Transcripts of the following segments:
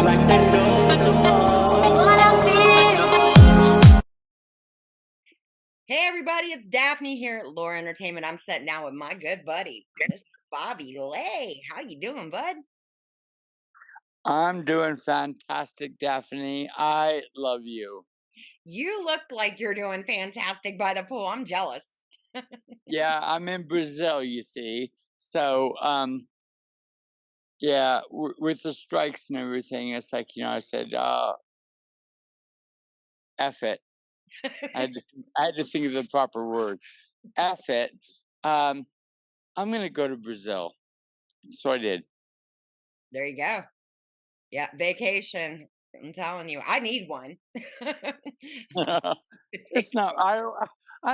like there's no tomorrow. Hey everybody, it's Daphne here at Laura Entertainment. I'm sitting down with my good buddy, Mr. Bobby Leigh. How you doing, bud? I'm doing fantastic, Daphne. I love you. You look like you're doing fantastic by the pool. I'm jealous. Yeah, I'm in Brazil, you see. So, yeah, with the strikes and everything, it's like, I said, F it. I had to think of the proper word. F it. Um, I'm going to go to Brazil. So I did. There you go. Yeah, vacation. I'm telling you, I need one. It's not, I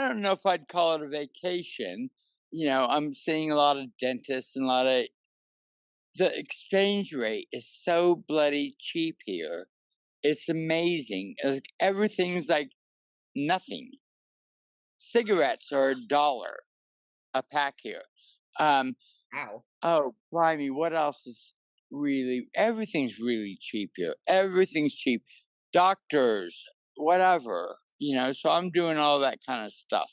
don't know if I'd call it a vacation. I'm seeing a lot of dentists and a lot of the exchange rate is so bloody cheap here. It's amazing. Like, everything's like nothing. Cigarettes are $1 a pack here. Um, Wow. oh, blimey, what else is everything's really cheap here. Everything's cheap. Doctors, whatever, so I'm doing all that kind of stuff.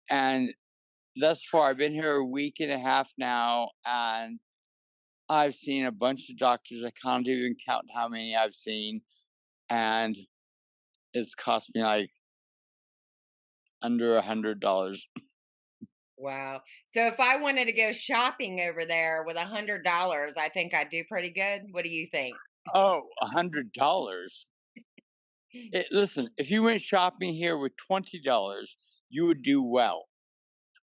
And thus far, I've been here a week and a half now, and I've seen a bunch of doctors. I can't even count how many I've seen, and it's cost me like under $100. Wow. So if I wanted to go shopping over there with $100, I think I'd do pretty good. What do you think? Oh, $100. Listen, if you went shopping here with $20, you would do well.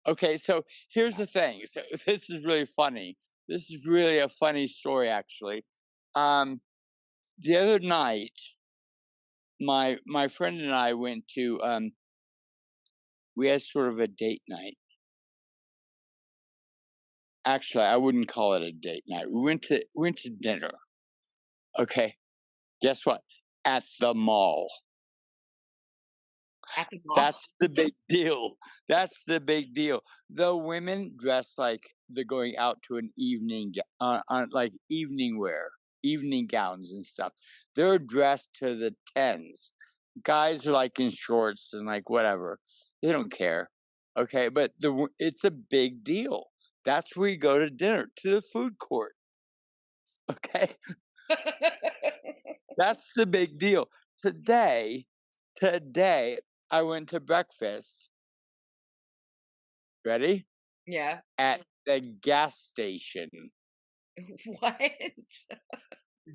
Okay, so here's the thing. So this is really funny. This is really a funny story, actually. Um, the other night, my friend and I went to we had sort of a date night. Actually, I wouldn't call it a date night. We went to dinner. Okay. Guess what? At the mall. At the mall? That's the big deal. That's the big deal. The women dress like they're going out to an on like evening wear, evening gowns and stuff. They're dressed to the tens. Guys are like in shorts and like whatever. They don't care. Okay, but it's a big deal. That's where you go to dinner, to the food court. Okay. That's the big deal. Today, I went to breakfast. Ready? Yeah. At the gas station. What?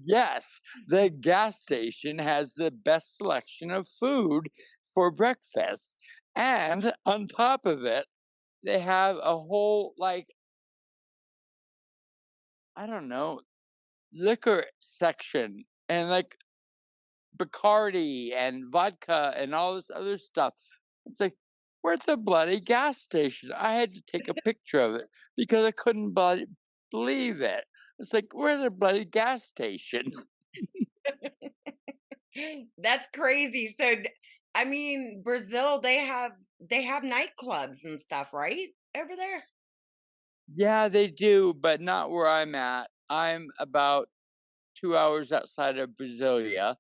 Yes, the gas station has the best selection of food for breakfast. And on top of it, they have a whole, like, I don't know, liquor section and like Bacardi and vodka and all this other stuff. It's like, where's the bloody gas station? I had to take a picture of it because I couldn't believe it. It's like, where's the bloody gas station? That's crazy. So, I mean, Brazil, they have nightclubs and stuff, right? Over there? Yeah, they do, but not where I'm at. I'm about 2 hours outside of Brasilia.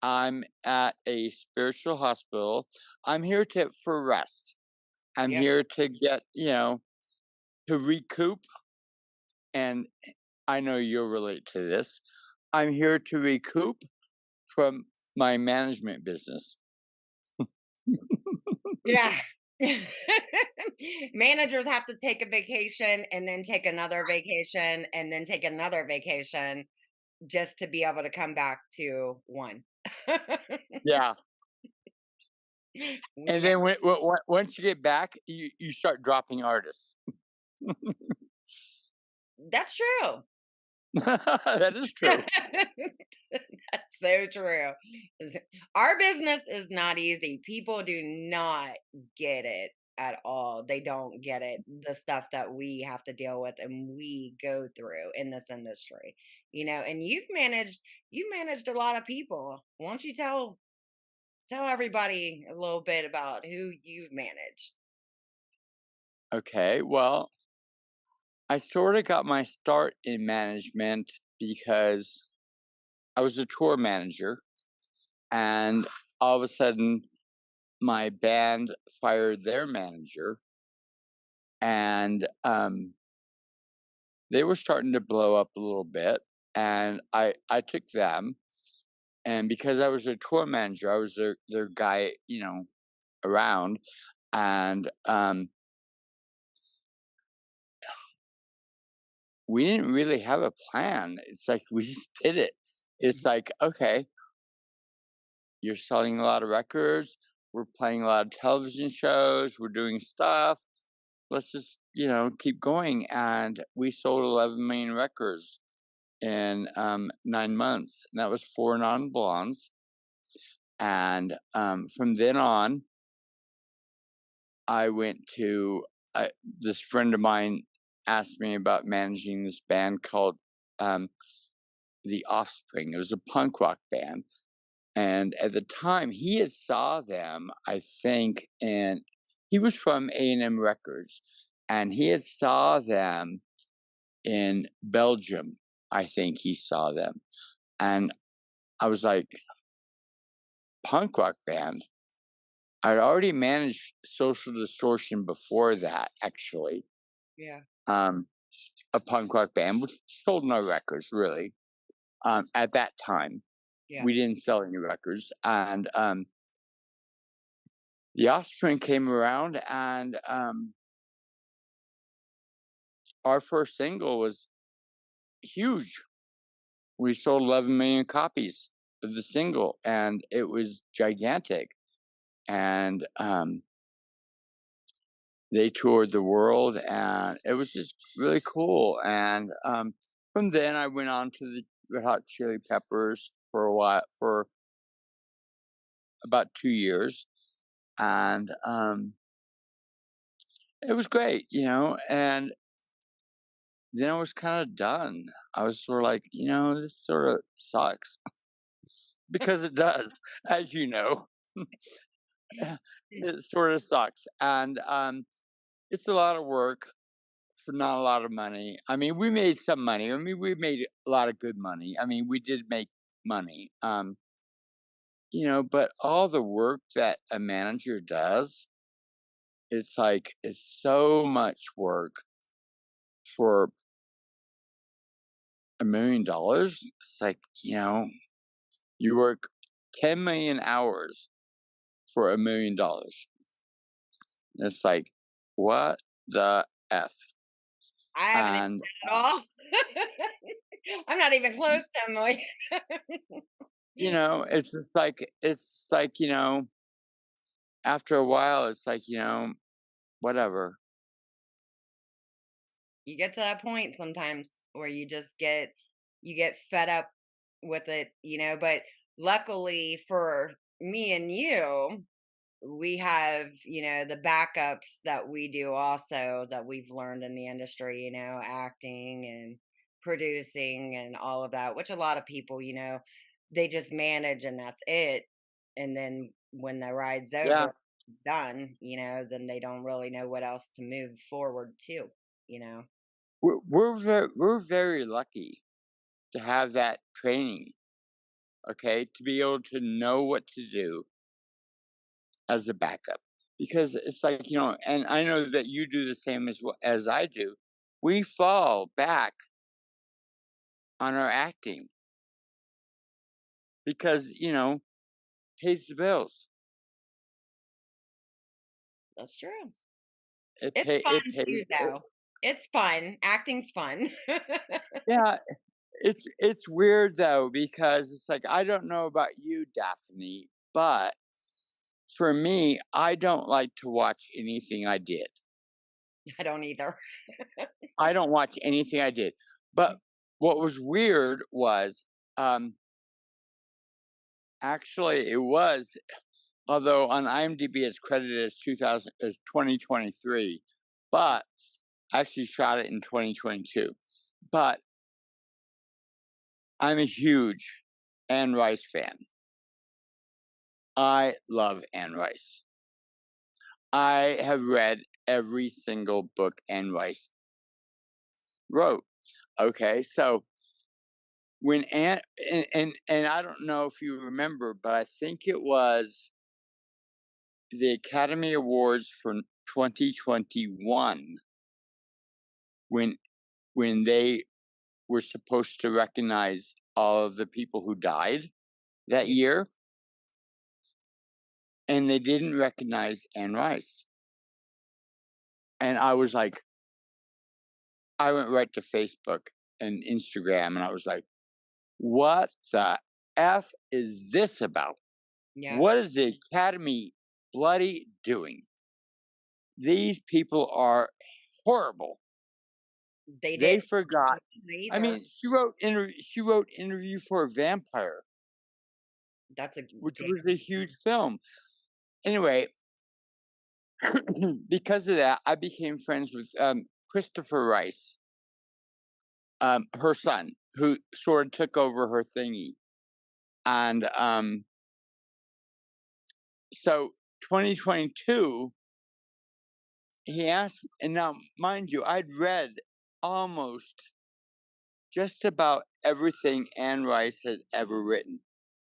I'm at a spiritual hospital. I'm here for rest. I'm Yep. here to get, to recoup. And I know you'll relate to this. I'm here to recoup from my management business. Yeah. Managers have to take a vacation and then take another vacation and then take another vacation just to be able to come back to one. Yeah. And Yeah, then once you get back, you start dropping artists. that's true. That is true. That's so true. Our business is not easy. People do not get it at all. They don't get it. The stuff that we have to deal with and we go through in this industry. And you've managed a lot of people. Why don't you tell everybody a little bit about who you've managed? Okay, well, I sort of got my start in management because I was a tour manager, and all of a sudden, my band fired their manager, and they were starting to blow up a little bit. And I took them, and because I was their tour manager, I was their guy, around, and we didn't really have a plan. It's like we just did it. It's like, okay, you're selling a lot of records, we're playing a lot of television shows, we're doing stuff. Let's just, keep going. And we sold 11 million records in 9 months. And that was four non blondes. And from then on, I went to this friend of mine asked me about managing this band called um, The Offspring. It was a punk rock band. And at the time, he had saw them, I think, and he was from A&M Records, and he had saw them in Belgium. I think he saw them, and I was like, punk rock band. I'd already managed Social Distortion before that, actually. Yeah. Um, a punk rock band, which sold no records really. At that time, Yeah. we didn't sell any records, and the Offspring came around, and our first single was huge. We sold 11 million copies of the single, and it was gigantic. And they toured the world, and it was just really cool. And from then, I went on to the Red Hot Chili Peppers for a while, for about 2 years, and it was great, And then I was kind of done. I was sort of like, this sort of sucks because it does, as you know. It sort of sucks, and it's a lot of work for not a lot of money. I mean, we made some money. I mean, we made a lot of good money. I mean, we did make money. But all the work that a manager does, it's like it's so much work for $1 million. It's like, you work 10 million hours for $1 million. It's like, what the F? I haven't And, at all. I'm not even close to Emily. it's like, after a while, it's like, whatever. You get to that point sometimes where you get fed up with it. But luckily for me and you, we have, the backups that we do also that we've learned in the industry, acting and producing and all of that, which a lot of people, they just manage and that's it. And then when the ride's Yeah, over, it's done, then they don't really know what else to move forward to, you know. we're very lucky to have that training, okay, to be able to know what to do as a backup. Because it's like, and I know that you do the same as I do. We fall back on our acting because, pays the bills. That's true. It It's pay fun it pays too, though. It's fun. Acting's fun. yeah, it's weird though because it's like I don't know about you, Daphne, but for me, I don't like to watch anything I did. I don't either. I don't watch anything I did. But what was weird was um actually it was, although on IMDb it's credited as 2023, but I actually shot it in 2022. But I'm a huge Anne Rice fan. I love Anne Rice. I have read every single book Anne Rice wrote. Okay, so when and I don't know if you remember, but I think it was the Academy Awards for 2021 when they were supposed to recognize all of the people who died that Yeah. year, and they didn't recognize Anne Rice. And I was like, I went right to Facebook and Instagram, and I was like, "What the f is this about? Yep. What is the Academy bloody doing? These people are horrible." They They didn't forgot. I either. mean, she wrote Interview for a Vampire, That's a which damn was a huge film. Anyway, because of that, I became friends with Christopher Rice, her son, who sort of took over her thingy. And so 2022, he asked, and now, mind you, I'd read almost just about everything Anne Rice had ever written.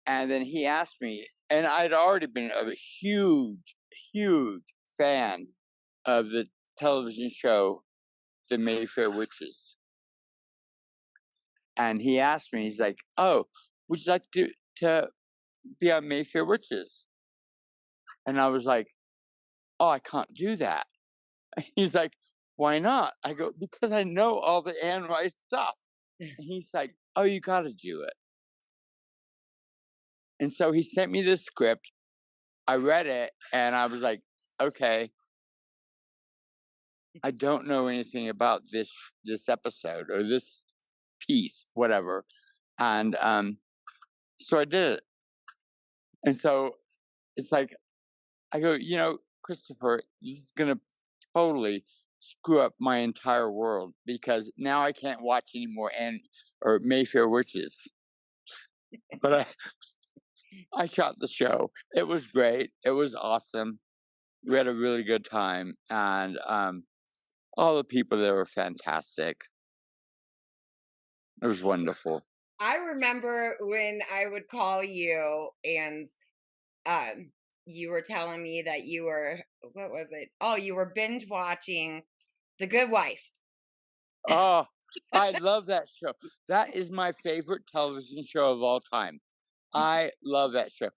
And then he asked me, and I'd already been a huge, huge fan of the television show, The Mayfair Witches. And he asked me, he's like, "Oh, would you like to be on Mayfair Witches?" And I was like, "Oh, I can't do that." He's like, "Why not?" I go, "Because I know all the Anne Rice stuff." And he's like, "Oh, you got to do it." And so he sent me the script. I read it, and I was like, "Okay, I don't know anything about this episode or this piece, whatever." And so I did it. And so it's like I go, Christopher, this is gonna totally screw up my entire world because now I can't watch any more or Mayfair Witches. But I shot the show. It was great. It was awesome. We had a really good time, and all the people there were fantastic. It was wonderful. I remember when I would call you and um you were telling me that you were, what was it? Oh, you were binge watching The Good Wife. Oh, I love that show. That is my favorite television show of all time. I love that show.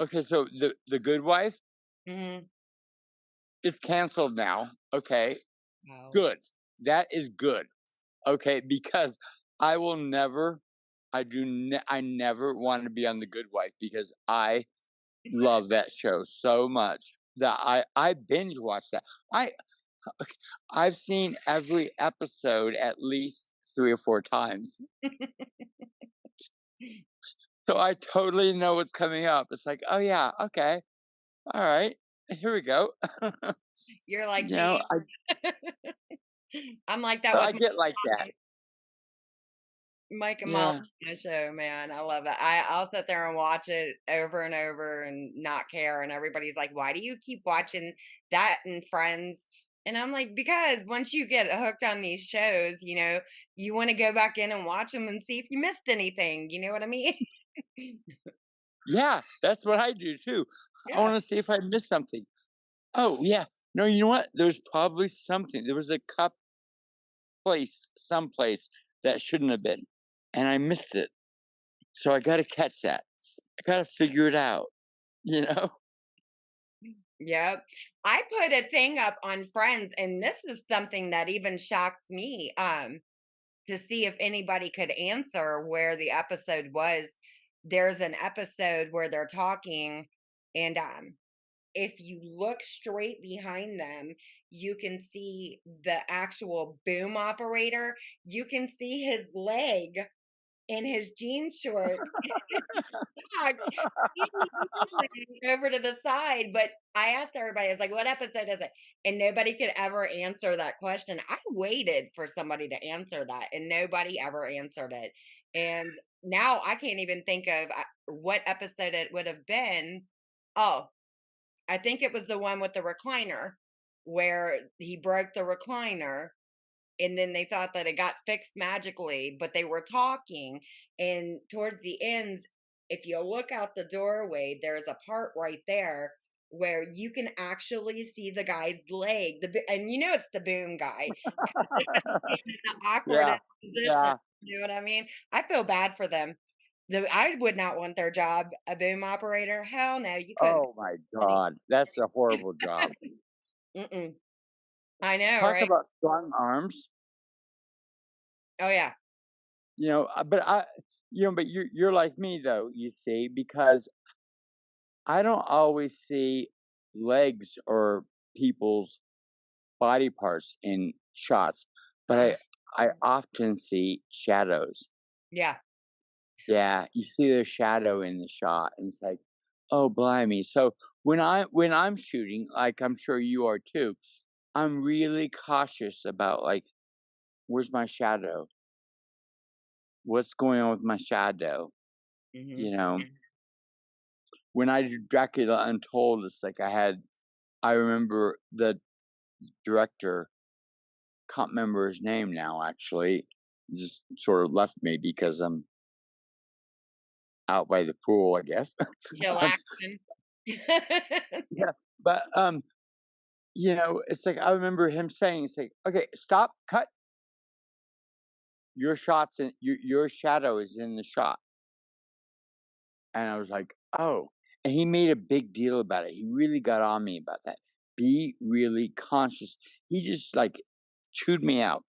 Okay, so the Good Wife Hmm. is canceled now. Okay, Wow. good. That is good. Okay, because I will never, I never want to be on the Good Wife because I love that show so much that I binge watch that. I I've seen every episode at least 3 or 4 times. So I totally know what's coming up. It's like, oh yeah, okay, all right, here we go. You're like you me. know, I I'm like that so with I get like that. Mike and Molly Yeah, show, man. I love it. I'll sit there and watch it over and over and not care. And everybody's like, "Why do you keep watching that and Friends?" And I'm like, "Because once you get hooked on these shows, you want to go back in and watch them and see if you missed anything. You know what I mean?" yeah, that's what I do too. I Yeah. want to see if I missed something. Oh yeah, no, you know what? There's probably something. There was a cup someplace that shouldn't have been, and I missed it. So I got to catch that. I got to figure it out. You know? Yep. I put a thing up on Friends, and this is something that even shocked me. To see if anybody could answer where the episode was. There's an episode where they're talking, and if you look straight behind them, you can see the actual boom operator. You can see his leg in his jean shorts socks. He's moving over to the side. But I asked everybody, I was like, what episode is it? And nobody could ever answer that question. I waited for somebody to answer that, and nobody ever answered it. And now I can't even think of what episode it would have been. Oh, I think it was the one with the recliner where he broke the recliner and then they thought that it got fixed magically, but they were talking, and towards the ends, if you look out the doorway, there's a part right there where you can actually see the guy's leg, and you know it's the boom guy in the Yeah. awkwardest position. Yeah. You know what I mean? I feel bad for them. I would not want their job, a boom operator. Hell no, you couldn't. Oh my God. That's a horrible job. Mm-mm. I know, Talk right? about strong arms. Oh yeah. But but you're like me though, you see, because I don't always see legs or people's body parts in shots, but I often see shadows. Yeah. Yeah, you see their shadow in the shot, and it's like, oh blimey. So when I'm shooting, like I'm sure you are too, I'm really cautious about like where's my shadow? What's going on with my shadow? Hmm. You know, when I did Dracula Untold, it's like I remember the director, can't remember his name now actually, just sort of left me because I'm out by the pool, I guess. Um, Chillaxing. yeah, but it's like I remember him saying, "It's like, okay, stop, cut. Your shots in your shadow is in the shot." And I was like, "Oh," and he made a big deal about it. He really got on me about that. Be really conscious. He just like chewed me out.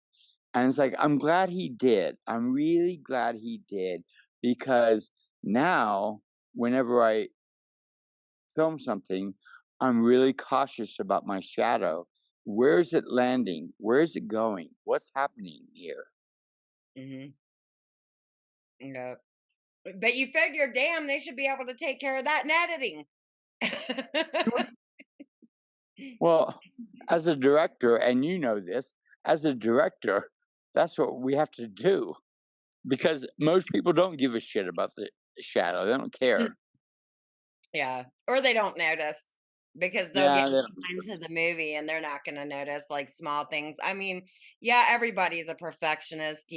And it's like, I'm glad he did. I'm really glad he did because now, whenever I film something, I'm really cautious about my shadow. Where is it landing? Where is it going? What's happening here? Hmm. No. But you figure, damn, they should be able to take care of that in editing. Well, as a director, and you know this, as a director, that's what we have to do because most people don't give a shit about the shadow. They don't care. Yeah, or they don't notice because they'll get Yeah, into the movie and they're not gonna notice, like, small things. I mean, yeah, everybody's a perfectionist,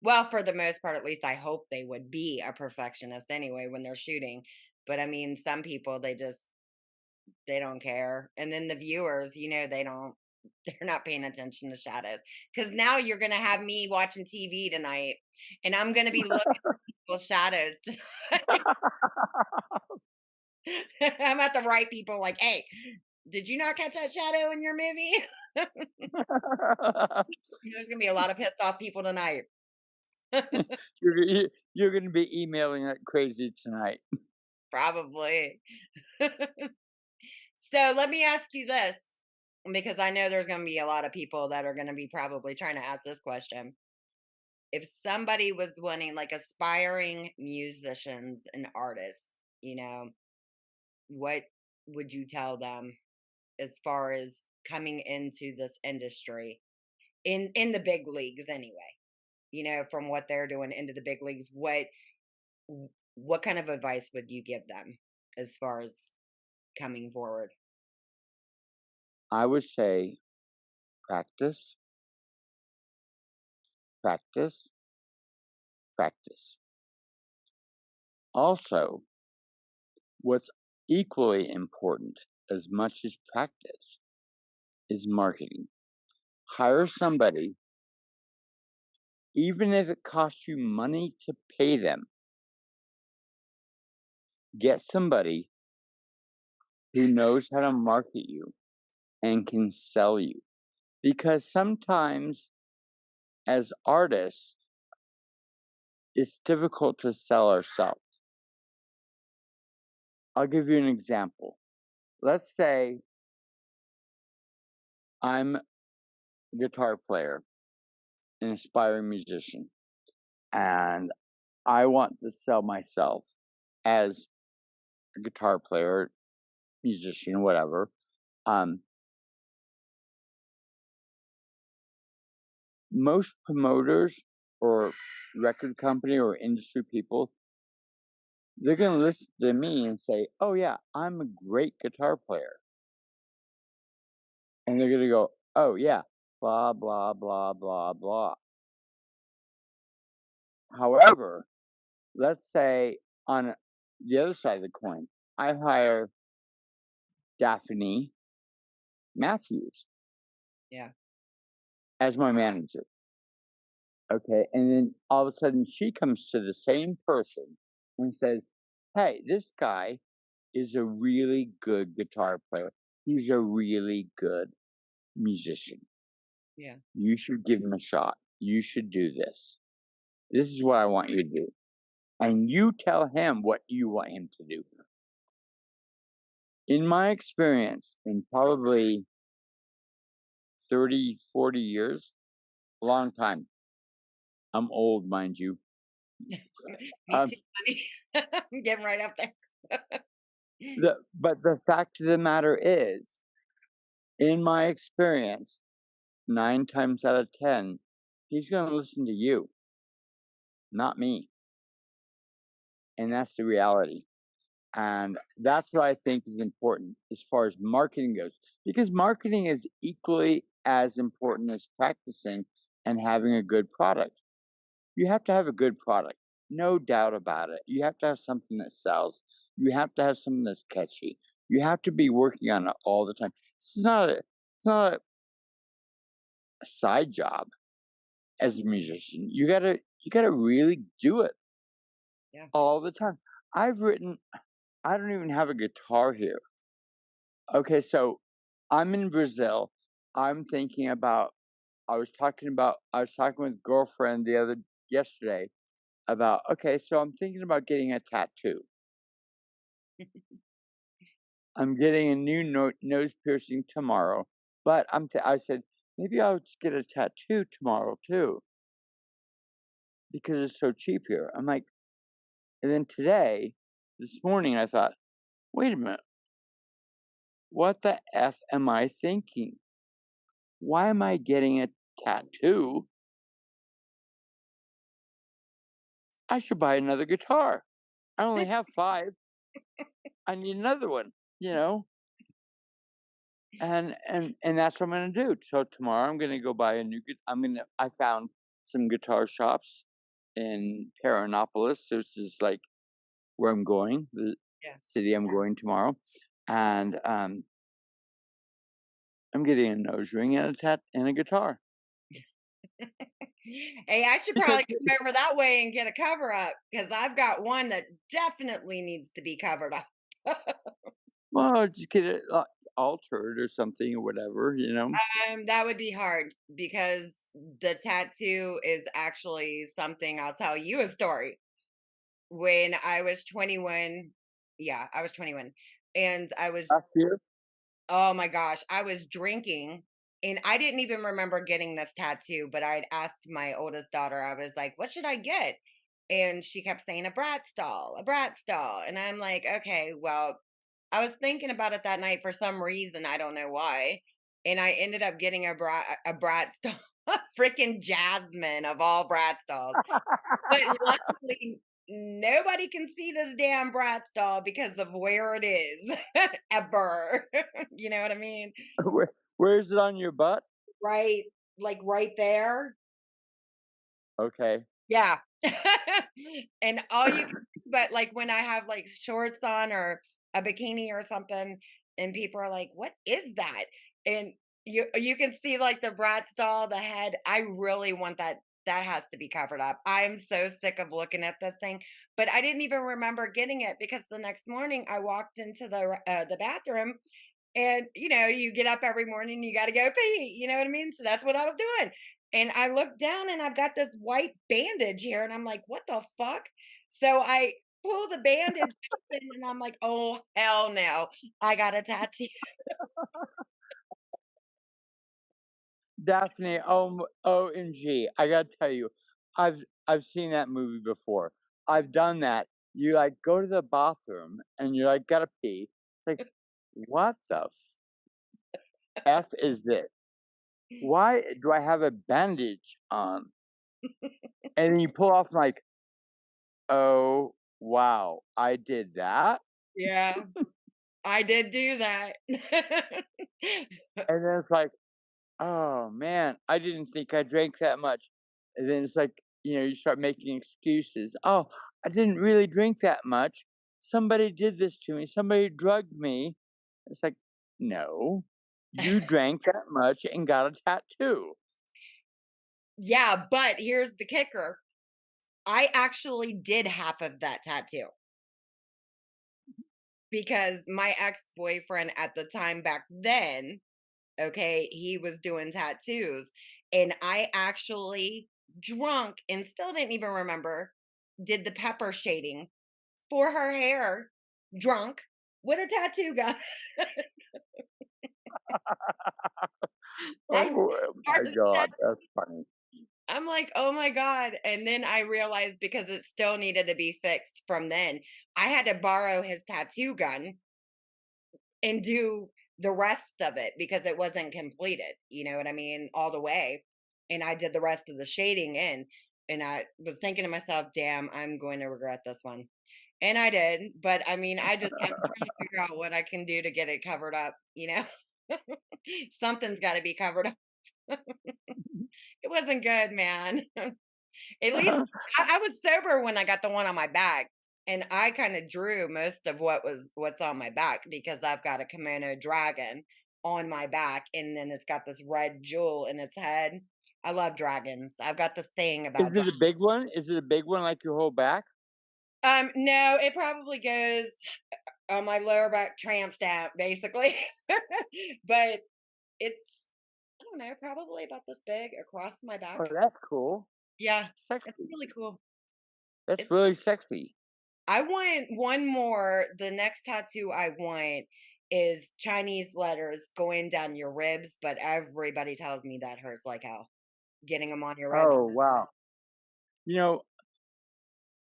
well, for the most part, at least I hope they would be a perfectionist anyway when they're shooting, but, I mean, some people, they don't care, and then the viewers, they don't they're not paying attention to shadows. Because now you're gonna have me watching TV tonight, and I'm gonna be looking at people's shadows. I'm at the right people like, "Hey, did you not catch that shadow in your movie?" There's gonna be a lot of pissed off people tonight. You're gonna be emailing like crazy tonight. Probably. So let me ask you this, because I know there's gonna be a lot of people that are gonna be probably trying to ask this question. If somebody was wanting, like, aspiring musicians and artists, what would you tell them as far as coming into this industry in the big leagues anyway? From what they're doing into the big leagues, what kind of advice would you give them as far as coming forward? I would say practice, practice, practice. Also, what's equally important as much as practice is marketing. Hire somebody, even if it costs you money to pay them, get somebody who knows how to market you and can sell you. Because sometimes, as artists, it's difficult to sell ourselves. I'll give you an example. Let's say I'm a guitar player, an aspiring musician, and I want to sell myself as a guitar player, musician, whatever. Um, Most promoters or record company or industry people, they're going to listen to me and say, "Oh yeah, I'm a great guitar player," and they're going to go, "Oh yeah, blah, blah, blah, blah, blah. However, let's say on the other side of the coin, I hire Daphne Matthews Yeah. as my manager. Okay. And then all of a sudden she comes to the same person and says, "Hey, this guy is a really good guitar player. He's a really good musician. Yeah. You should give him a shot. You should do this. This is what I want you to do." And you tell him what you want him to do. In my experience, in probably 30, 40 years, a long time. I'm old, mind you. Me Um, too, honey. I'm getting right up there. but the fact of the matter is, in my experience, 9 times out of 10, he's going to listen to you, not me. And that's the reality. And that's what I think is important as far as marketing goes, because marketing is equally as important as practicing and having a good product. You have to have a good product, no doubt about it. You have to have something that sells. You have to have something that's catchy. You have to be working on it all the time. It's not a side job as a musician. You gotta really do it Yeah. all the time. I've written. I don't even have a guitar here. Okay, so I'm in Brazil. I'm thinking about. I was talking with a girlfriend yesterday about, okay, so I'm thinking about getting a tattoo. I'm getting a new nose piercing tomorrow, but I said maybe I'll just get a tattoo tomorrow too because it's so cheap here. I'm like, and then this morning, I thought, wait a minute, what the f am I thinking? Why am I getting a tattoo? I should buy another guitar. I only have 5. I need another one. You know, and that's what I'm gonna do. So tomorrow I'm gonna go buy a new I found some guitar shops in Paranopoulos, which is like where I'm going, the Yeah. city I'm going tomorrow. And I'm getting a nose ring and a guitar. Hey, I should Because probably come over that way and get a cover up because I've got one that definitely needs to be covered up. well, just get it altered or something or whatever, you know. That would be hard because the tattoo is actually something. I'll tell you a story. When I was 21, yeah, I was 21, and I was, Last year. oh my gosh, I was drinking, and I didn't even remember getting this tattoo, but I'd asked my oldest daughter, I was like, "What should I get?" And she kept saying, a brat stall." And I'm like, "Okay, well," I was thinking about it that night for some reason, I don't know why, and I ended up getting a brat stall, freaking Jasmine of all brat stalls. But luckily, nobody can see this damn brat stall because of where it is ever. You know what I mean? Where is it on your butt? Right, like right there. Okay. Yeah. And all you can but like when I have like shorts on or a bikini or something, and people are like, "What is that?" And you can see like the brat stall, the head. I really want that. That has to be covered up. I'm so sick of looking at this thing, but I didn't even remember getting it because the next morning I walked into the bathroom, and you get up every morning, you got to go pee. You know what I mean? So that's what I was doing. And I look down and I've got this white bandage here, and I'm like, what the fuck? So I pull the bandage open, and I'm like, oh hell no, I got a tattoo. Daphne, OMG, I gotta tell you, I've I've seen that movie before. I've done that. You like go to the bathroom and you're like gotta pee. It's like, what the f is this? Why do I have a bandage on? And then you pull off like, oh wow, I did that. Yeah, I did do that. And then it's like, Oh, man, I didn't think I drank that much. And then it's like, you start making excuses. "Oh, I didn't really drink that much. Somebody did this to me. Somebody drugged me." It's like, "No, you drank that much and got a tattoo." Yeah, but here's the kicker. I actually did half of that tattoo because my ex-boyfriend at the time back then, okay, he was doing tattoos, and I actually drunk and still didn't even remember, did the pepper shading for her hair, drunk with a tattoo gun. That Oh my part of the god, tat that's funny. I'm like, "Oh my god," and then I realized because it still needed to be fixed from then, I had to borrow his tattoo gun and do the rest of it because it wasn't completed, you know what I mean, all the way, and I did the rest of the shading in, and I was thinking to myself, "Damn, I'm going to regret this one," and I did, but, I mean, I'm trying to figure out what I can do to get it covered up, you know? Something's gotta be covered up. It wasn't good, man. At least I was sober when I got the one on my back, and I kinda drew most of what's on my back because I've got a kimono dragon on my back, and then it's got this red jewel in its head. I love dragons. I've got this thing Is about dra it a big one? Is it a big one like your whole back? no, it probably goes on my lower back tramp stamp, basically. But it's I don't know, probably about this big across my Oh, back. that's cool. Yeah, it's Sexy. really cool. That's It's really sexy. I want one more. The next tattoo I want is Chinese letters going down your ribs, but everybody tells me that hurts like hell. Getting them on your ribs. Oh, wow. You know,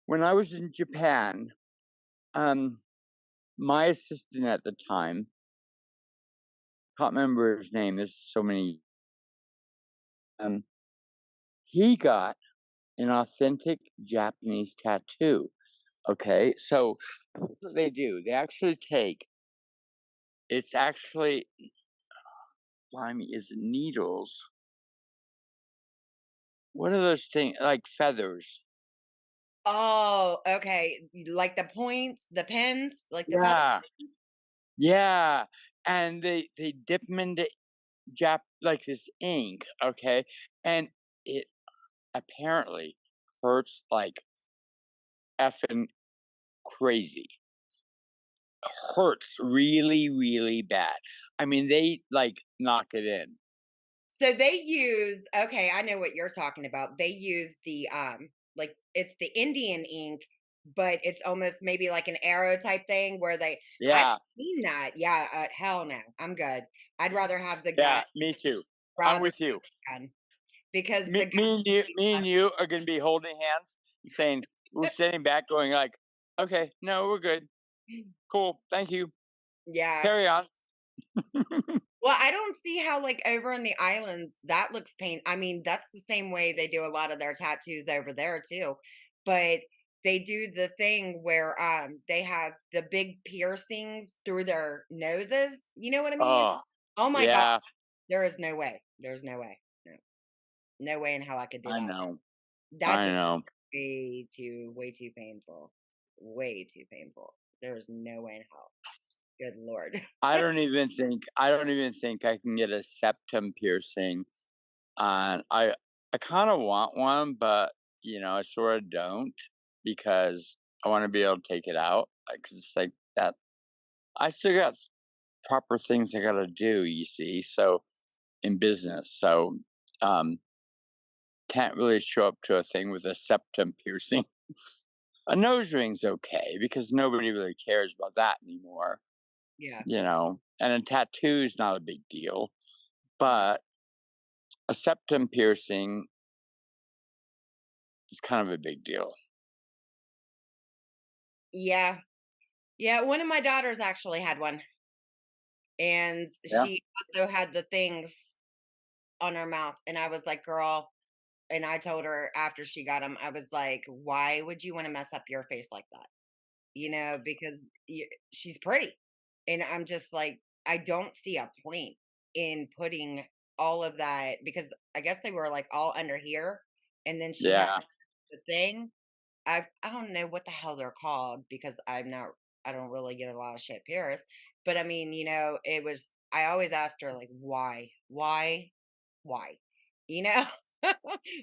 when I was in Japan, um, my assistant at the time, can't remember his name, there's so many, um, he got an authentic Japanese tattoo. Okay, so that's what they do. They actually take it's actually blimey, is it needles? What are those things like feathers? Oh, okay. Like the points, the pins, like the feather Yeah, pins? yeah. And they dip them into like this ink, okay? And it apparently hurts like effing crazy. Hurts really, really bad. I mean, they like knock it in. So they use okay, I know what you're talking about. They use the like it's the Indian ink, but it's almost maybe like an arrow type thing where I've Yeah, seen that. Yeah, hell no. I'm good. I'd rather have the gun yeah, me too. I'm rather with than you. the gun because Me the gun me and you would be me and less you are gonna be holding hands and saying we're standing back going like, "Okay, no, we're good. Cool. Thank you. yeah. Carry on." Well, I don't see how like over in the islands that looks pain. I mean, that's the same way they do a lot of their tattoos over there too. But they do the thing where they have the big piercings through their noses. You know what I mean? Oh, Oh my god, yeah, there is no way. There's no way. No. No way in how I could do I that. know. That I just know. way too painful. Way too painful. There's no way in hell. Good lord. I don't even think I can get a septum piercing. I kind of want one, but I sort of don't because I want to be able to take it out. Like, 'cause it's like that. I still got proper things I got to do. You see, so in business, so um, can't really show up to a thing with a septum piercing. A nose ring's okay because nobody really cares about that anymore. Yeah. And a tattoo's not a big deal, but a septum piercing is kind of a big deal. Yeah. Yeah, one of my daughters actually had one, and Yeah. she also had the things on her mouth, and I was like, "Girl," and I told her after she got them, I was like, "Why would you wanna mess up your face like that?" You know, because she's pretty, and I'm just like, I don't see a point in putting all of that because I guess they were like all under here, and then she had Yeah. the thing. I don't know what the hell they're called because I don't really get a lot of shit Paris. But I mean, it was I always asked her like why? Why? You know?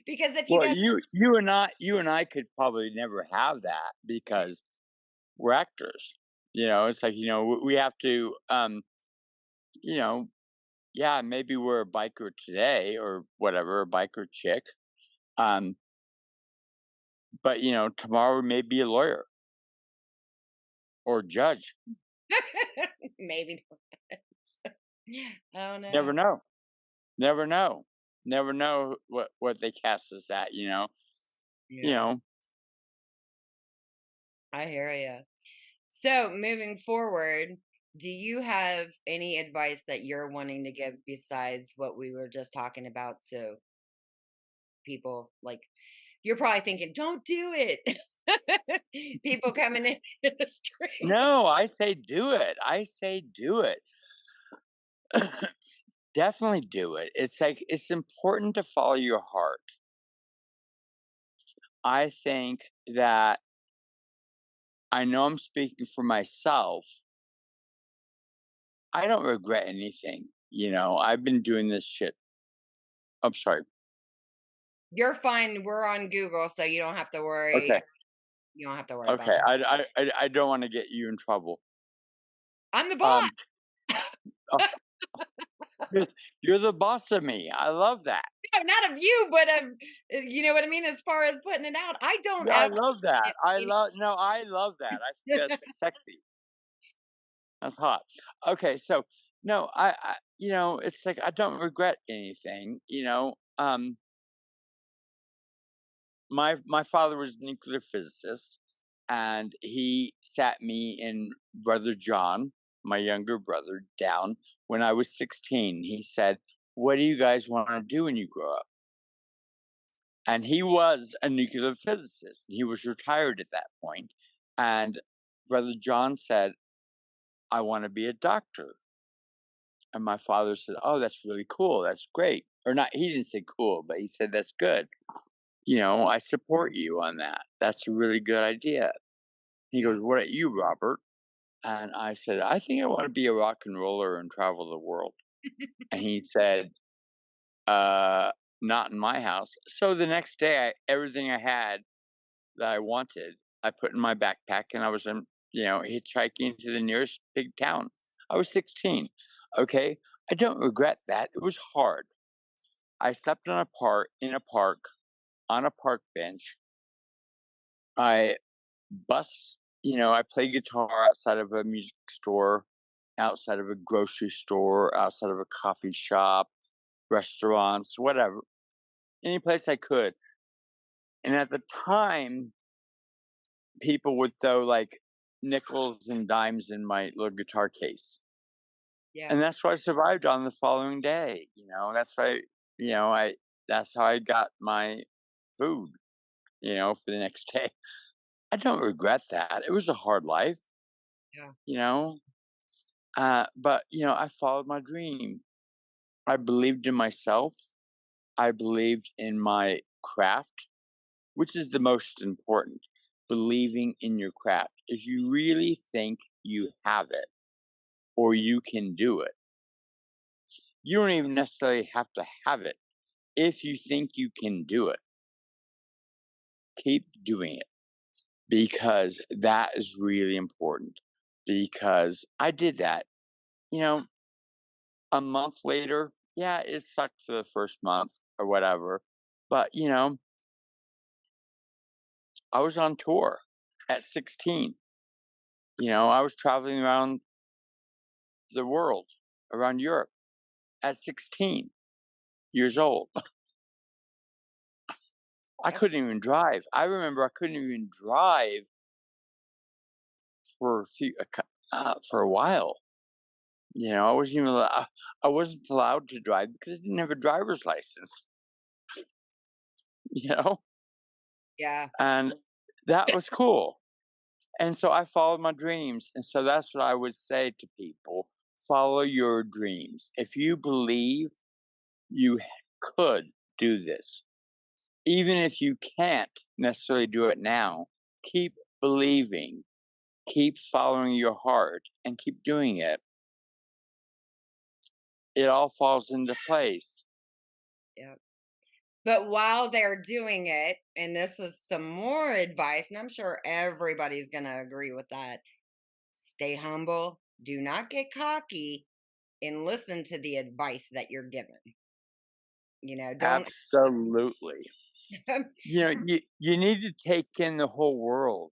Because if you Well, got you and I could probably never have that because we're actors. It's like, we have to, you know, yeah, maybe we're a biker today or whatever, a biker chick. Um, but tomorrow we may be a lawyer or a judge. maybe I don't know. Never know. Never know. Never know what they cast us at, you Yeah, know. I hear you. So, moving forward, do you have any advice that you're wanting to give besides what we were just talking about to people? Like, you're probably thinking, don't do it. People coming in the street. No, I say do it. I say do it. Definitely do it. It's like it's important to follow your heart. I think that I know I'm speaking for myself. I don't regret anything. I've been doing this shit. I'm sorry. You're fine. We're on Google, so you don't have to worry. Okay. You don't have to worry about Okay. it. I don't want to get you in trouble. I'm the boss. Um, oh, you're, you're the boss of me. I love that. No, not of you, but of you know what I mean. As far as putting it out, I don't Yeah, I ever. love that. I love that. I think that's sexy. That's hot. Okay, so no, it's like I don't regret anything. My father was a nuclear physicist, and he sat me and brother John, my younger brother, down when I was 16. He said, "What do you guys want to do when you grow up?" And he was a nuclear physicist. He was retired at that point, and brother John said, "I want to be a doctor." And my father said, "Oh, that's really cool. That's great." Or not, he didn't say cool, but he said, "That's good. I support you on that. That's a really good idea." He Yeah. goes, "What about you, Robert?" And I said, "I think I want to be a rock and roller and travel the world." And he said, not in my house. So the next day, everything I had that I wanted, I put in my backpack and I was, hitchhiking to the nearest big town. I was 16. Okay. I don't regret that. It was hard. I slept in a park, on a park bench. I I play guitar outside of a music store, outside of a grocery store, outside of a coffee shop, restaurants, whatever, any place I could. And at the time, people would throw like nickels and dimes in my little guitar case. Yeah. And that's what I survived on the following day. I that's how I got my food, for the next day. I don't regret that. It was a hard life, Yeah. you know. But I followed my dream. I believed in myself. I believed in my craft, which is the most important. Believing in your craft. If you really think you have it or you can do it, you don't even necessarily have to have it. If you think you can do it, keep doing it because that is really important. Because I did that. You know, a month later, yeah, it sucked for the first month or whatever. But, I was on tour at 16. I was traveling around the world, around Europe at 16 years old. I That's couldn't even drive. I remember I couldn't even drive for for a while. I wasn't allowed to drive because I didn't have a driver's license. You know, yeah. and that was cool. And so I followed my dreams. And so that's what I would say to people: follow your dreams. If you believe you could do this. Even if you can't necessarily do it now, keep believing, keep following your heart, and keep doing it. It all falls into place. Yep. But while they're doing it, and this is some more advice, and I'm sure everybody's going to agree with that, stay humble, do not get cocky, and listen to the advice that you're given. Don't. Absolutely. You need to take in the whole world,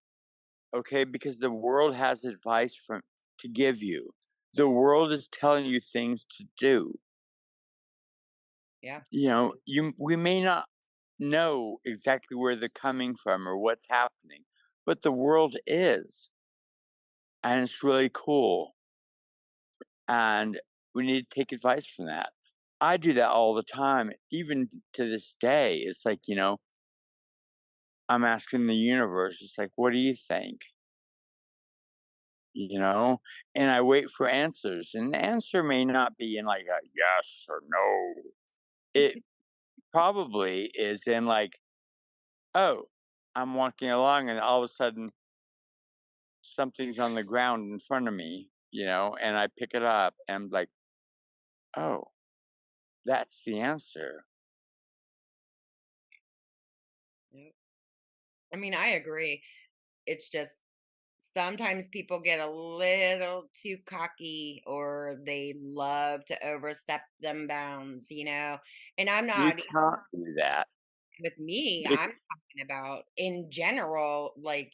okay? Because the world has advice from to give you. The world is telling you things to do. Yeah. We may not know exactly where they're coming from or what's happening, but the world is, and it's really cool. And we need to take advice from that. I do that all the time, even to this day. It's like, I'm asking the universe, it's like, what do you think? You know, and I wait for answers, and the answer may not be in like a yes or no. It probably is in like, oh, I'm walking along, and all of a sudden something's on the ground in front of me, and I pick it up, and I'm like, oh, that's the answer. Yep. I mean, I agree. It's just sometimes people get a little too cocky or they love to overstep them bounds. And I'm You not can't do that. with me, Bec- I'm talking about in general, like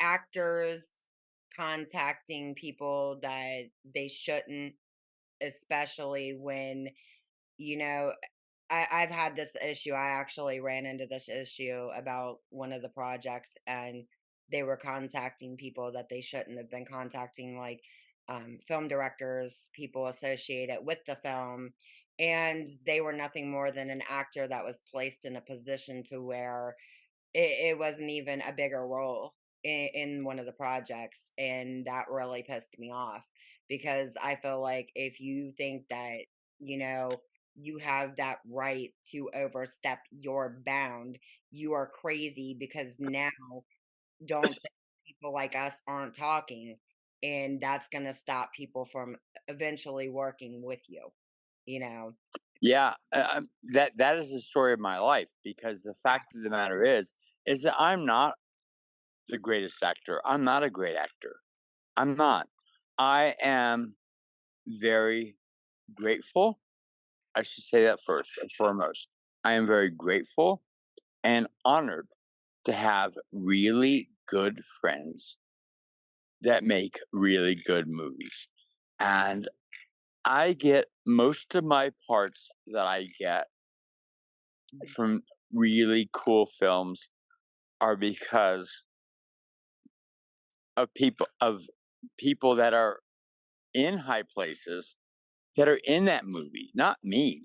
actors contacting people that they shouldn't, especially when, you know, I've had this issue. I actually ran into this issue about one of the projects, and they were contacting people that they shouldn't have been contacting, like film directors, people associated with the film. And they were nothing more than an actor that was placed in a position to where it wasn't even a bigger role in one of the projects. And that really pissed me off because I feel like if you think that, you know, you have that right to overstep your bound, you are crazy because now don't think people like us aren't talking. And that's going to stop people from eventually working with you, you know? yeah, that is the story of my life because the fact of the matter is that I'm not the greatest actor. I'm not a great actor. I'm not. I am very grateful. I should say that first and foremost. I am very grateful and honored to have really good friends that make really good movies. And I get most of my parts that I get from really cool films are because of people that are in high places that are in that movie, not me.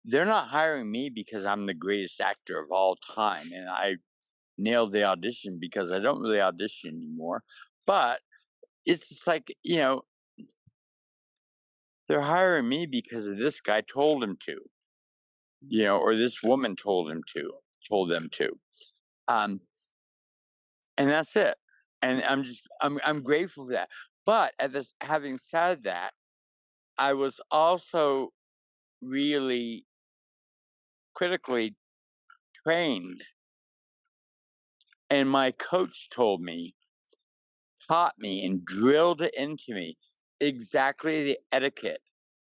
They're not hiring me because I'm the greatest actor of all time and I nailed the audition because I don't really audition anymore. But it's just like, they're hiring me because of this guy told him to, or this woman told them to. Um, and that's it. And I'm grateful for that. But having said that, I was also really critically trained, and my coach taught me, and drilled it into me exactly the etiquette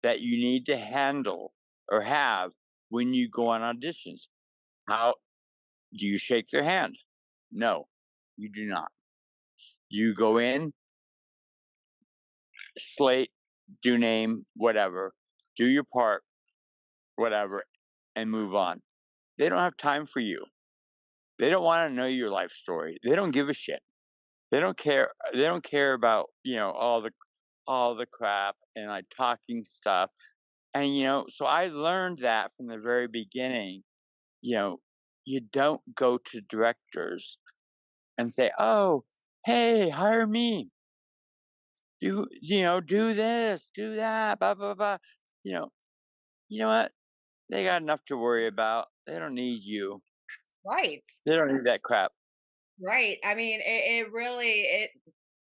that you need to handle or have when you go on auditions. How do you shake their hand? No, you do not. You go in, slate, do name, whatever, do your part, whatever, and move on. They don't have time for you. They don't want to know your life story. They don't give a shit. They don't care. They don't care about all the crap and like talking stuff. And so I learned that from the very beginning. You know, you don't go to directors and say, "Oh, hey, hire me. Do this, do that, blah blah blah." You know, you know what? They got enough to worry about. They don't need you. Right. They don't need that crap. Right. I mean, it really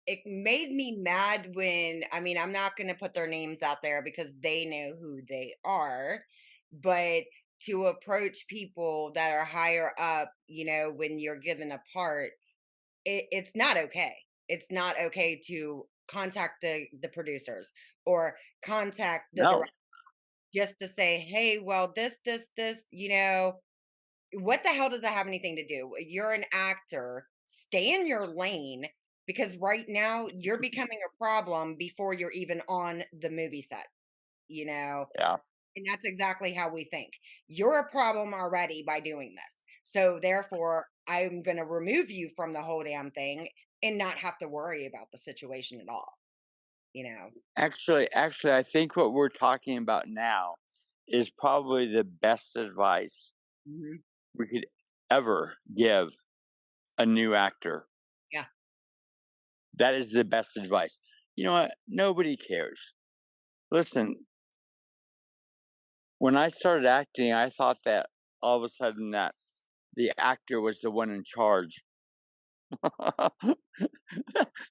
it made me mad when, I mean, I'm not going to put their names out there because they know who they are, but to approach people that are higher up, when you're given a part, it's not okay. It's not okay to contact the producers or contact the No. director just to say, hey, well, this, what the hell does that have anything to do? You're an actor. Stay in your lane, because right now you're becoming a problem before you're even on the movie set, you know? Yeah. And that's exactly how we think. You're a problem already by doing this. So therefore, I'm going to remove you from the whole damn thing and not have to worry about the situation at all, you know? Actually, I think what we're talking about now is probably the best advice Mhm. we could ever give a new actor. Yeah. That is the best advice. You know what? Nobody cares. Listen, when I started acting, I thought that all of a sudden that the actor was the one in charge.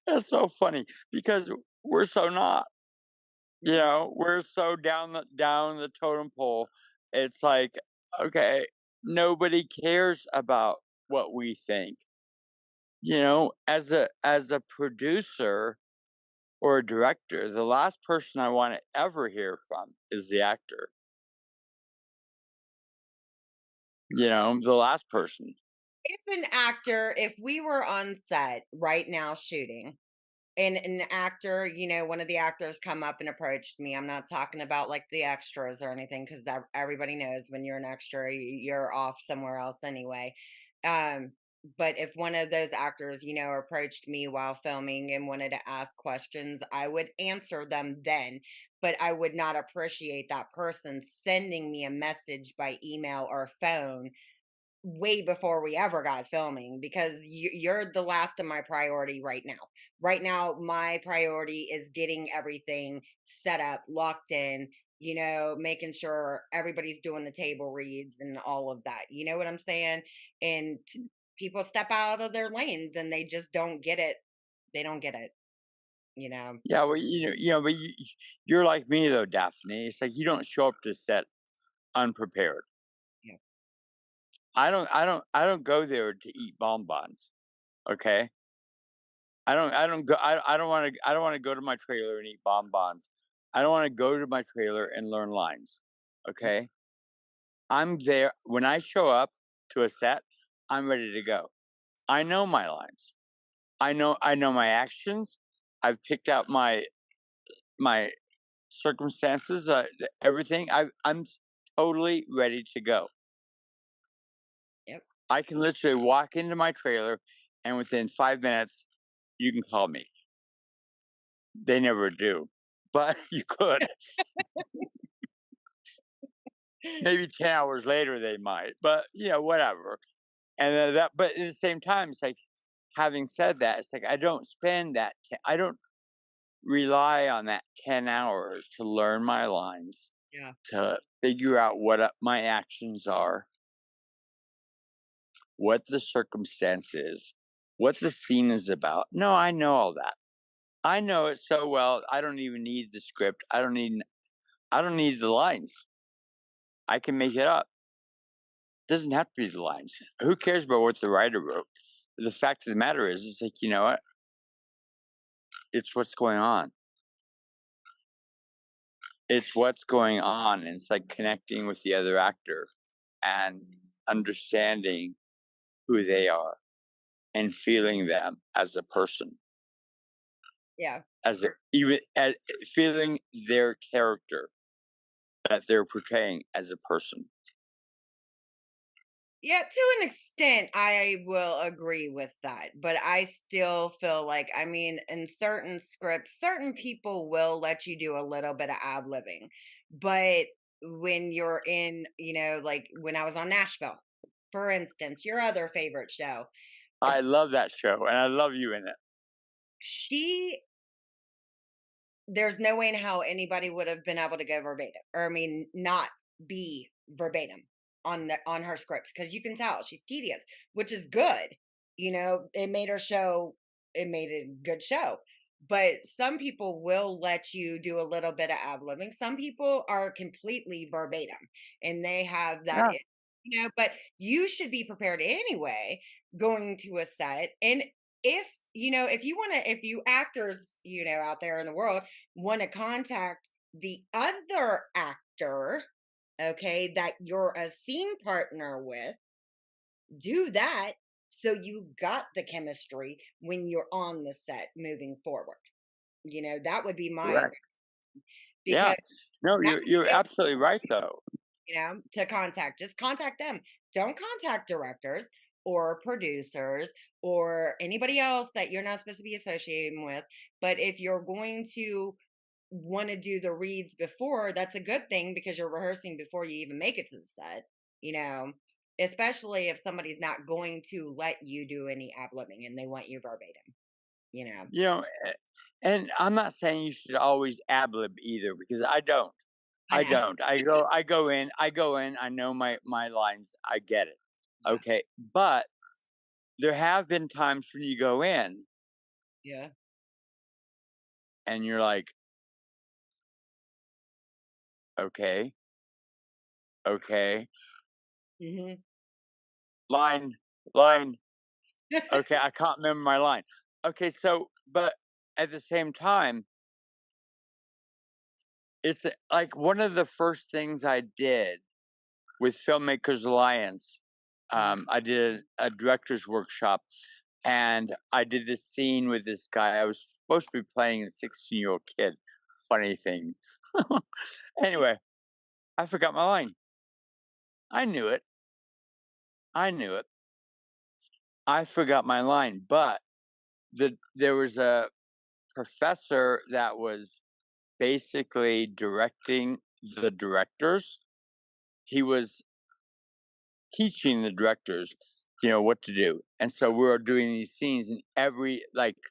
That's so funny because we're so not. Mhm. We're so down the totem pole. It's like, okay, nobody cares about what we think. As a producer or a director, the last person I want to ever hear from is the actor. The last person. If an actor, if we were on set right now shooting, and an actor, one of the actors come up and approached me. I'm not talking about like the extras or anything, because everybody knows when you're an extra, you're off somewhere else anyway. Um, but if one of those actors, approached me while filming and wanted to ask questions, I would answer them then. But I would not appreciate that person sending me a message by email or phone way before we ever got filming, because you're the last of my priority right now. Right now, my priority is getting everything set up, locked in, making sure everybody's doing the table reads and all of that. You know what I'm saying? And people step out of their lanes and they just don't get it. They don't get it, you know? Yeah, well, but you're like me though, Daphne. It's like you don't show up to set unprepared. Yeah. I don't go there to eat bonbons. Okay, I don't go. I don't want to go to my trailer and eat bonbons. I don't want to go to my trailer and learn lines. Okay, I'm there when I show up to a set. I'm ready to go. I know my lines. I know my actions. I've picked out my circumstances. Everything. I'm totally ready to go. Yep. I can literally walk into my trailer, and within 5 minutes, you can call me. They never do, but you could. Maybe 10 hours later they might, but whatever. And but at the same time, it's like, having said that, it's like I don't spend I don't rely on that 10 hours to learn my lines, Yeah. to figure out what my actions are, what the circumstance is, what the scene is about. No, I know all that. I know it so well. I don't even need the script. I don't need the lines. I can make it up. Doesn't have to be the lines. Who cares about what the writer wrote? The fact of the matter is, it's like, you know what? It's what's going on. It's what's going on. And it's like connecting with the other actor and understanding who they are and feeling them as a person, Yeah. even as feeling their character that they're portraying as a person. Yeah, to an extent, I will agree with that. But I still feel like, I mean, in certain scripts, certain people will let you do a little bit of ad libbing. But when you're in, like when I was on Nashville, for instance, your other favorite show, uh, I love that show and I love you in it. she there's no way in how anybody would have been able to go verbatim, or I mean, not be verbatim on her scripts, because you can tell she's tedious, which is good. It made her show. It made a good show. But some people will let you do a little bit of ad libbing. Some people are completely verbatim, and they have that. Yeah, But you should be prepared anyway going to a set. And if you actors, out there in the world want to contact the other actor, okay, that you're a scene partner with, do that so you got the chemistry when you're on the set moving forward. That would be my, correct. Yeah. because No, that you're absolutely right though. to just contact them. Don't contact directors or producers or anybody else that you're not supposed to be associating with. But if you're going to want to do the reads before, that's a good thing, because you're rehearsing before you even make it to the set, you know, especially if somebody's not going to let you do any ad libbing and they want you verbatim, you know. You know, and I'm not saying you should always ad lib either because I don't. I I know. don't. I go in, I know my lines, I get it. Yeah. Okay. But there have been times when you go in Yeah. and you're like, okay, okay, Hmm. line, line. Okay, I can't remember my line. Okay, so but at the same time, it's like one of the first things I did with Filmmakers Alliance. I did a director's workshop and I did this scene with this guy. I was supposed to be playing a 16-year-old kid. Funny thing. Anyway, I forgot my line. I knew it. I knew it. I forgot my line, but there was a professor that was basically directing the directors. He was teaching the directors, what to do. And so we were doing these scenes, and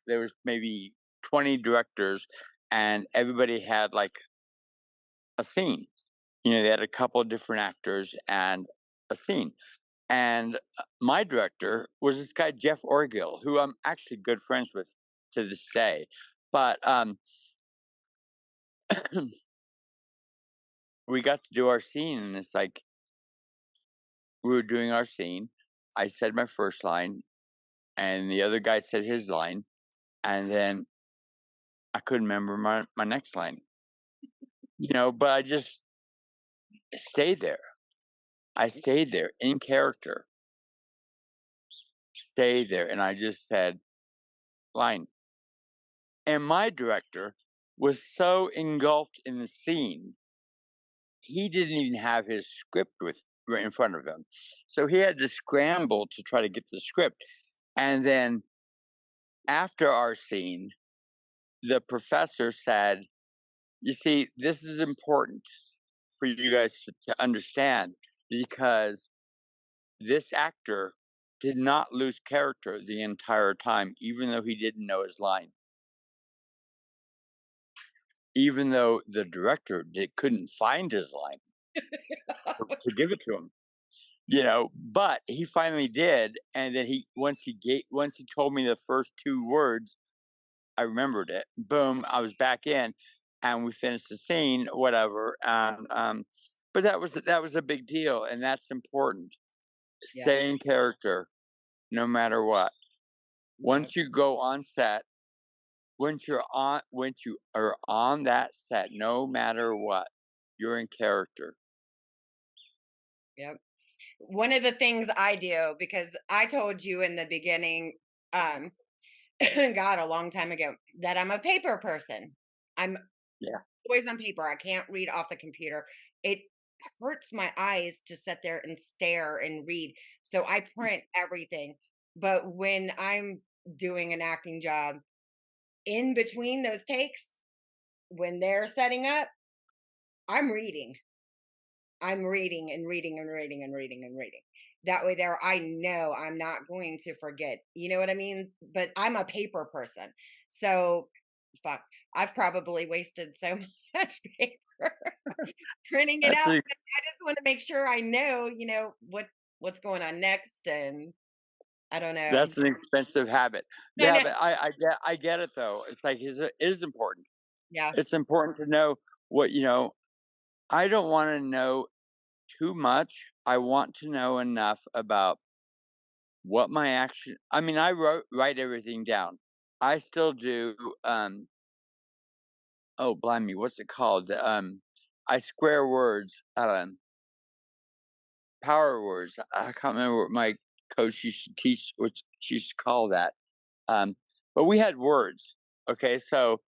there was maybe 20 directors, and everybody had like a scene. They had a couple of different actors and a scene. And my director was this guy, Jeff Orgill, who I'm actually good friends with to this day. But we got to do our scene, and it's like we were doing our scene. I said my first line, and the other guy said his line, and then I couldn't remember my next line. But I just stayed there. I stayed there in character, stayed there, and I just said line. And my director was so engulfed in the scene, he didn't even have his script right in front of him. So he had to scramble to try to get the script. And then after our scene, the professor said, "You see, this is important for you guys to understand because this actor did not lose character the entire time, even though he didn't know his line, even though the director couldn't find his line to give it to him." But he finally did, and then once he told me the first two words, I remembered it. Boom, I was back in, and we finished the scene, whatever. And but that was a big deal, and that's important. Yeah. Stay in character, no matter what. Yeah. Once you go on set, once you are on that set, no matter what, you're in character. Yep. One of the things I do, because I told you in the beginning, um, God, a long time ago, that I'm a paper person. I'm Yeah, always on paper. I can't read off the computer. It hurts my eyes to sit there and stare and read. So I print everything. But when I'm doing an acting job, in between those takes, when they're setting up, I'm reading. I'm reading and reading and reading and reading and reading. That way there I know I'm not going to forget. You know what I mean? But I'm a paper person. So fuck, I've probably wasted so much paper printing it That's out. a, But I just want to make sure I know, what's going on next, and I don't know. that's an expensive habit. No, Yeah, no, but I get it though. It's like it is important. yeah, It's important to know what I don't want to know too much. I want to know enough about what my action. I mean, write everything down. I still do. Oh, blimey, what's it called? I square words. Power words. I can't remember what my coach used to teach, what she used to call that. But we had words. Okay, so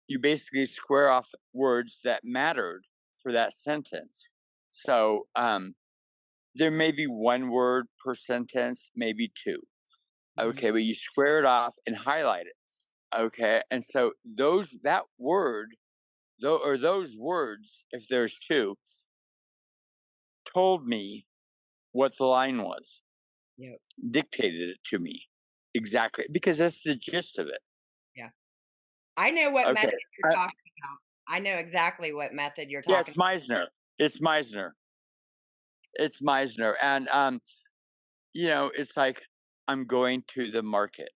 you basically square off words that mattered for that sentence. So there may be one word per sentence, maybe two. mhm, Okay, but you square it off and highlight it. Okay, and so that word, those words, if there's two, told me what the line was, yep, dictated it to me exactly, because that's the gist of it. yeah. I know what Okay, method you're uh, talking about. I know exactly what method you're yeah, talking it's Meisner. It's Meisner. It's Meisner, and it's like I'm going to the market.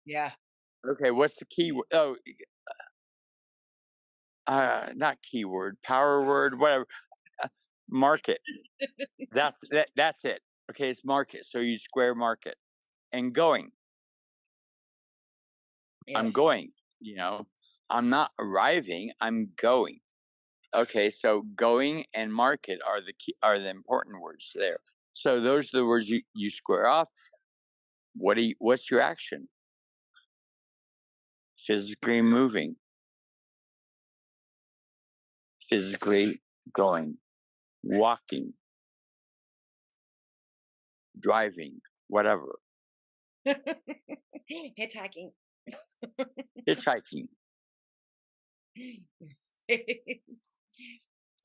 Yeah. Okay, what's the key? Oh, not keyword, power word, whatever. Market. That's it. Okay, it's market. So you square market and going. Yep. I'm going. You know, I'm not arriving. I'm going. Okay, so going and market are the important words there. So those are the words you square off. What's your action? Physically moving, physically going, walking, driving, whatever, Hitchhiking. hitchhiking.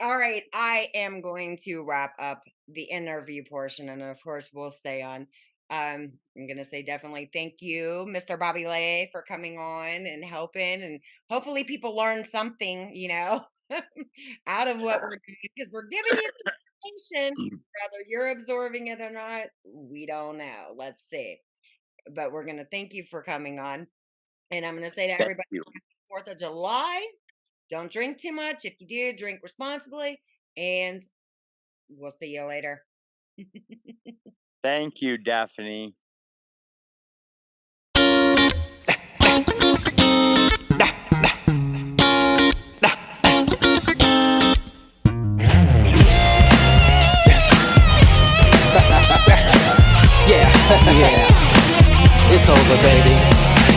All right, I am going to wrap up the interview portion, and of course, we'll stay on. I'm going to say definitely thank you, Mr. Bobby Leigh, for coming on and helping, and hopefully, people learn something, out of what we're doing, because we're giving you information, whether you're absorbing it or not. We don't know. Let's see, but we're going to thank you for coming on, and I'm going to say to Thank everybody, you. 4th of July. Don't drink too much. If you do, drink responsibly. And we'll see you later. Thank you, Daphne. Yeah, yeah, it's over, baby.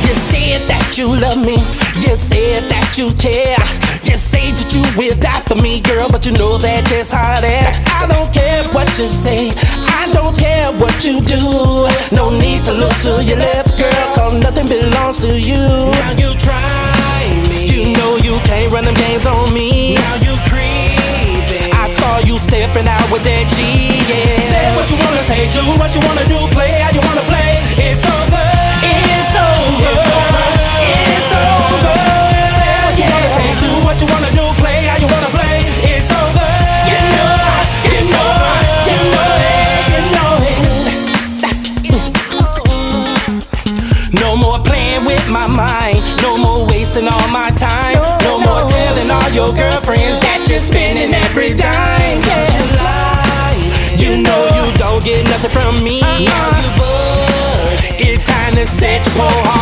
You said that you love me, you said that you care, you say that you will die for me, girl, but you know that it's hard air. I don't care what you say, I don't care what you do. No need to look to your left, girl, cause nothing belongs to you. Now you try me, you know you can't run them games on me. Now you creeping, I saw you stepping out with that G, yeah. Say what you wanna say, do what you wanna do, play how you wanna play. It's over, it's over, it's over, it's over. Say what you wanna say, do what you wanna do, play how you wanna play. It's over, you know it, you know it, you know it, you know it. No more playing with my mind, no more wasting all my time, no more telling all your girlfriends that you're spending every dime. You know you don't get nothing from me. It's time to set your whole heart